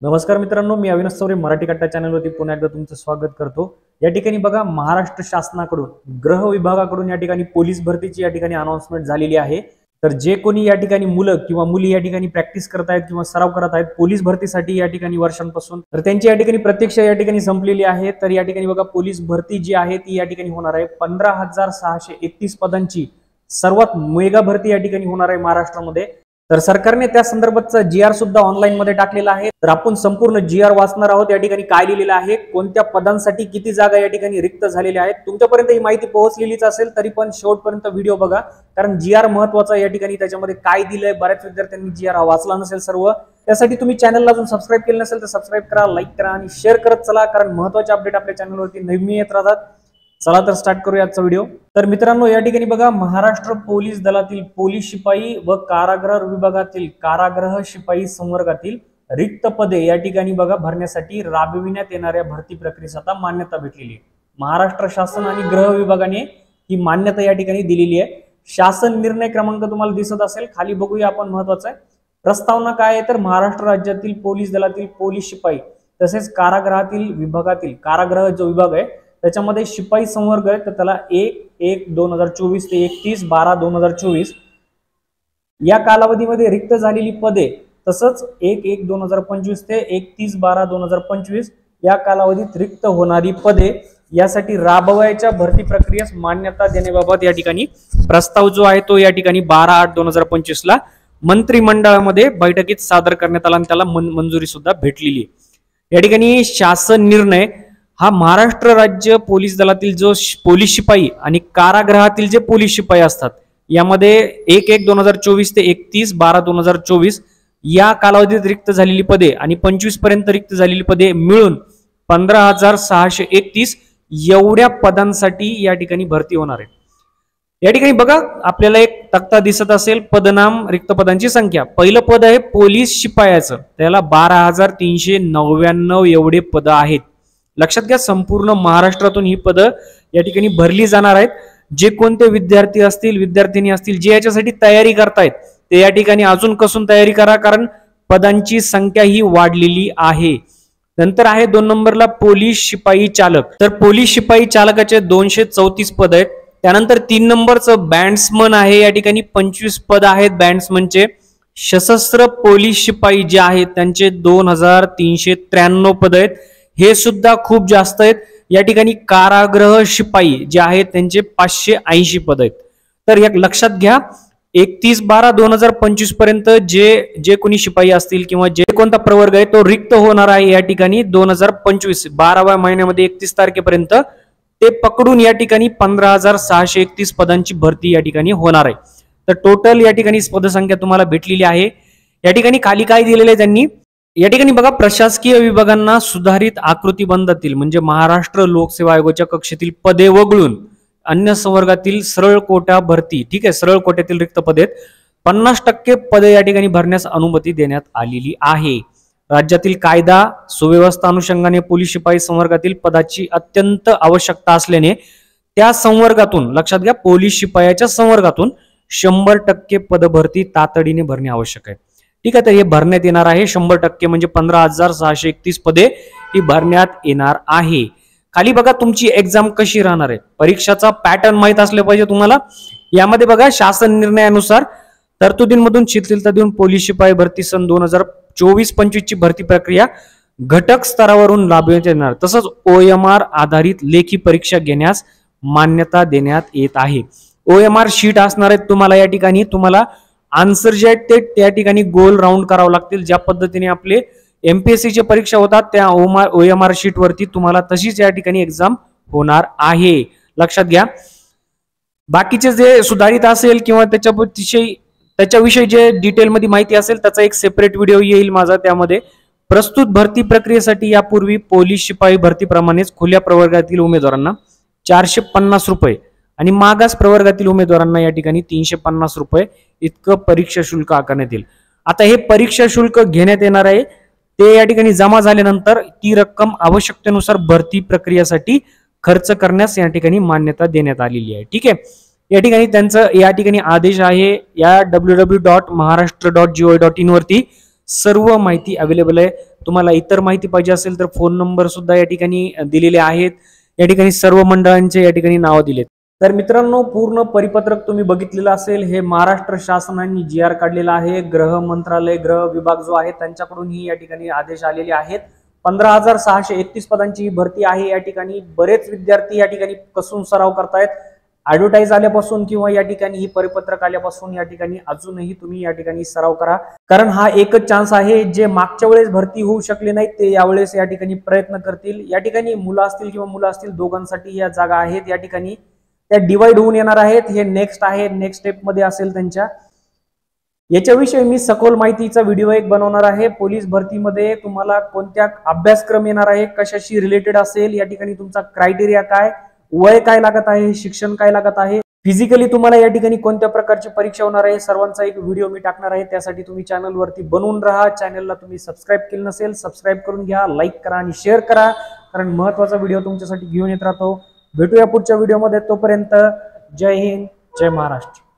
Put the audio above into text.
नमस्कार मित्रांनो, मी अविनाश चौरे मराठी कट्टा चॅनलवरती पुन्हा एकदा तुमचं स्वागत करतो। या ठिकाणी बघा, महाराष्ट्र शासनाकडून गृह विभागाकडून या ठिकाणी पोलीस भरतीची या ठिकाणी अनाउन्समेंट झालेली आहे। तर जे कोणी या ठिकाणी मुलं किंवा मुली या ठिकाणी प्रॅक्टिस करत आहेत किंवा सराव करत आहेत पोलीस भरतीसाठी या ठिकाणी वर्षांपासून, तर त्यांची या ठिकाणी प्रतीक्षा या ठिकाणी संपलेली आहे। तर या ठिकाणी बघा, पोलीस भरती जी आहे ती या ठिकाणी होणार आहे 15,631 पदांची सर्वात मेगा भरती या ठिकाणी होणार आहे महाराष्ट्रामध्ये। तर सरकारने त्या संदर्भातचा जीआर सुद्धा ऑनलाईन मध्ये टाकलेला आहे। तर आपण संपूर्ण जीआर वाचणार आहोत। या ठिकाणी काय लिहिलेलं आहे, कोणत्या पदांसाठी किती जागा या ठिकाणी रिक्त झालेल्या आहेत। तुमच्यापर्यंत ही माहिती पोहोचलेलीच असेल तरी पण शेवटपर्यंत व्हिडिओ बघा, कारण जीआर महत्त्वाचा या ठिकाणी त्याच्यामध्ये काय दिलंय। बऱ्याच विद्यार्थ्यांनी जीआर वाचला नसेल सर्व, त्यासाठी तुम्ही चॅनलला अजून सबस्क्राइब केलं नसेल तर सबस्क्राइब करा, लाईक करा आणि शेअर करत चला, कारण महत्त्वाचे अपडेट आपल्या चॅनलवरती नेहमी येत राहतात। चला तर स्टार्ट करूया आजचा व्हिडिओ। तर मित्रांनो, या ठिकाणी बघा, महाराष्ट्र पोलीस दलातील पोलीस शिपाई व कारागृह विभागातील कारागृह शिपाई संवर्गातील रिक्त पदे या ठिकाणी बघा भरण्यासाठी राबविण्यात येणाऱ्या भरती प्रक्रियेस आता मान्यता भेटलेली आहे। महाराष्ट्र शासन आणि गृह विभागाने ही मान्यता या ठिकाणी दिलेली आहे। शासन निर्णय क्रमांक तुम्हाला दिसत असेल, खाली बघूया आपण, महत्वाचं आहे। प्रस्तावना काय आहे तर महाराष्ट्र राज्यातील पोलीस दलातील पोलीस शिपाई तसेच कारागृहातील विभागातील कारागृह जो विभाग आहे त्याच्यामध्ये शिपाई संवर्ग आहे, तर त्याला 1/1/2024 ते 31/12/2024 या कालावधीमध्ये रिक्त झालेली पदे, तसंच 1/1/2025 ते 31/12/2025 या कालावधीत रिक्त होणारी पदे यासाठी राबवायच्या भरती प्रक्रियेस मान्यता देण्याबाबत या ठिकाणी प्रस्ताव जो आहे तो या ठिकाणी 12/8/2025 ला मंत्रिमंडळामध्ये बैठकीत सादर करण्यात आला आणि त्याला मंजुरी सुद्धा भेटलेली आहे। या ठिकाणी शासन निर्णय हा महाराष्ट्र राज्य पोलीस दलातील जो पोलीस शिपाई आणि कारागृहातील जे पोलीस शिपाई असतात यामध्ये 1/1/2024 ते 31/12/2024 या कालावधीत रिक्त झालेली पदे आणि 25 पर्यंत रिक्त झालेली पदे मिळून 15,631 एवढ्या पदांसाठी या ठिकाणी भरती होणार आहे। या ठिकाणी बघा, आपल्याला एक तक्ता दिसत असेल, पदनाम रिक्त पदांची संख्या। पहिलं पद आहे पोलीस शिपायाचं, त्याला 12,399 एवढे पद आहेत। लक्षात घ्या, संपूर्ण महाराष्ट्रातून ही पदं या ठिकाणी भरली जाणार आहेत। जे कोणते विद्यार्थी असतील, विद्यार्थिनी असतील, जे याच्यासाठी तयारी करतायत ते या ठिकाणी अजून कसून तयारी करा, कारण पदांची संख्या ही वाढलेली आहे। नंतर आहे 2 नंबरला पोलीस शिपाई चालक, तर पोलीस शिपाई चालकाचे 234 पद आहेत। त्यानंतर 3 नंबरचं बँड्समन आहे, या ठिकाणी 25 पद आहेत बँड्समनचे। सशस्त्र पोलीस शिपाई जे आहेत त्यांचे 2,393 पद आहेत, हे सुद्धा खूप जास्त आहेत। या ठिकाणी कारागृह शिपाई जे आहेत त्यांचे 580 पद आहेत। तर एक लक्षात घ्या, 31/12/2025 पर्यंत जे कोणी शिपाई असतील किंवा जे कोणता प्रवर्ग आहे तो रिक्त होणार आहे या ठिकाणी 2025 12व्या महिन्यामध्ये 31 तारखेपर्यंत ते पकडून या ठिकाणी 15,631 पदांची भरती या ठिकाणी होणार आहे। तर टोटल या ठिकाणी पदसंख्या तुम्हाला भेटलेली आहे। या ठिकाणी खाली काय दिलेलं आहे त्यांनी, या ठिकाणी बघा, प्रशासकीय विभागांना सुधारित आकृतीबंधातील म्हणजे महाराष्ट्र लोकसेवा आयोगाच्या कक्षेतील पदे वगळून अन्य संवर्गातील सरळ कोटा भरती, ठीक आहे, सरळ कोट्यातील रिक्त पदे 50% पदे या ठिकाणी भरण्यास अनुमती देण्यात आलेली आहे। राज्यातील कायदा सुव्यवस्था अनुषंगाने पोलीस शिपाई संवर्गातील पदाची अत्यंत आवश्यकता असल्याने त्या संवर्गातून, लक्षात घ्या, पोलीस शिपायाच्या संवर्गातून 100% पदभरती तातडीने भरणे आवश्यक आहे। ठीक आहे, तर हे भरण्यात येणार आहे 100%, म्हणजे 15,631 पदे ही भरण्यात येणार आहे। खाली बघा, तुमची एक्झाम कशी राहणार आहे, परीक्षाचा पॅटर्न माहित असले पाहिजे तुम्हाला। यामध्ये बघा, शासन निर्णयानुसार तरतुदींमधून शिथिलता देऊन पोलीस शिपाई भरती सन 2024-25 ची भरती प्रक्रिया घटक स्तरावरून राबविण्यात येणार, तसंच OMR आधारित लेखी परीक्षा घेण्यास मान्यता देण्यात येत आहे। OMR शीट असणार आहेत तुम्हाला, या ठिकाणी तुम्हाला आन्सर जे आहेत ते त्या ठिकाणी गोल राऊंड करावं लागतील। ज्या पद्धतीने आपले MPSC च्या परीक्षा होतात त्या OMR शीट वरती तुम्हाला तशीच या ठिकाणी एक्झाम होणार आहे, लक्षात घ्या। बाकीचे जे सुधारित असेल किंवा त्याच्याविषयी जे डिटेलमध्ये माहिती असेल त्याचा एक सेपरेट व्हिडिओ येईल माझा, त्यामध्ये प्रस्तुत भरती प्रक्रियेसाठी यापूर्वी पोलीस शिपाई भरतीप्रमाणेच खुल्या प्रवर्गातील उमेदवारांना 450 रुपये आणि मागास प्रवर्गातील उमेदवारांना या ठिकाणी 350 रुपये इतकं परीक्षा शुल्क आकारण्यात येईल। आता हे परीक्षा शुल्क घेण्यात येणार आहे, ते या ठिकाणी जमा झाल्यानंतर ती रक्कम आवश्यकतेनुसार भरती प्रक्रियेसाठी खर्च करण्यास या ठिकाणी मान्यता देण्यात आलेली आहे। ठीक आहे, या ठिकाणी त्यांचा या ठिकाणी आदेश आहे, या www.maharashtra.gov.in वरती सर्व माहिती अवेलेबल आहे। तुम्हाला इतर माहिती पाहिजे असेल तर फोन नंबर सुद्धा या ठिकाणी दिलेले आहेत. या ठिकाणी सर्व मंडळांचे या ठिकाणी नाव दिलेत. तर मित्रांनो, पूर्ण परिपत्रक तुम्ही बघितलेलं असेल. हे महाराष्ट्र शासनाने GR काढलेला आहे. गृह मंत्रालय, गृह विभाग जो आहे त्यांच्याकडूनही या ठिकाणी आदेश आलेले आहेत. 15,631 पदांची भरती आहे. या ठिकाणी बरेच विद्यार्थी या ठिकाणी कसून सराव करतायत. ऍडव्हर्टाईज आल्यापासून किंवा या ठिकाणी ही परिपत्रक आल्यापासून या ठिकाणी अजूनही तुम्ही या ठिकाणी सराव करा, कारण हा एकच चान्स आहे. जे मागच्या वेळेस भरती होऊ शकले नाहीत ते यावेळेस या ठिकाणी प्रयत्न करतील. या ठिकाणी मुलं असतील किंवा मुलं असतील दोघांसाठी या जागा आहेत. या ठिकाणी त्या डिवाइड होऊन येणार आहेत. हे नेक्स्ट आहे, नेक्स्ट स्टेप मध्ये असेल त्यांच्या. याच्याविषयी मी सखोल माहितीचा व्हिडिओ एक बनवणार आहे. पोलीस भरतीमध्ये तुम्हाला कोणत्या अभ्यासक्रम येणार आहे, कशाशी रिलेटेड असेल, या ठिकाणी तुमचा क्रायटेरिया काय, वय काय लागत आहे, शिक्षण काय लागत आहे, फिजिकली तुम्हाला या ठिकाणी कोणत्या प्रकारची परीक्षा होणार आहे, सर्वांचा एक व्हिडिओ मी टाकणार आहे. त्यासाठी तुम्ही चॅनलवरती बनवून राहा. चॅनलला तुम्ही सबस्क्राईब केलं नसेल सबस्क्राईब करून घ्या, लाईक करा आणि शेअर करा, कारण महत्त्वाचा व्हिडिओ तुमच्यासाठी घेऊन येत राहतो. भेटूया पुढच्या व्हिडिओमध्ये. तोपर्यंत जय हिंद, जय महाराष्ट्र.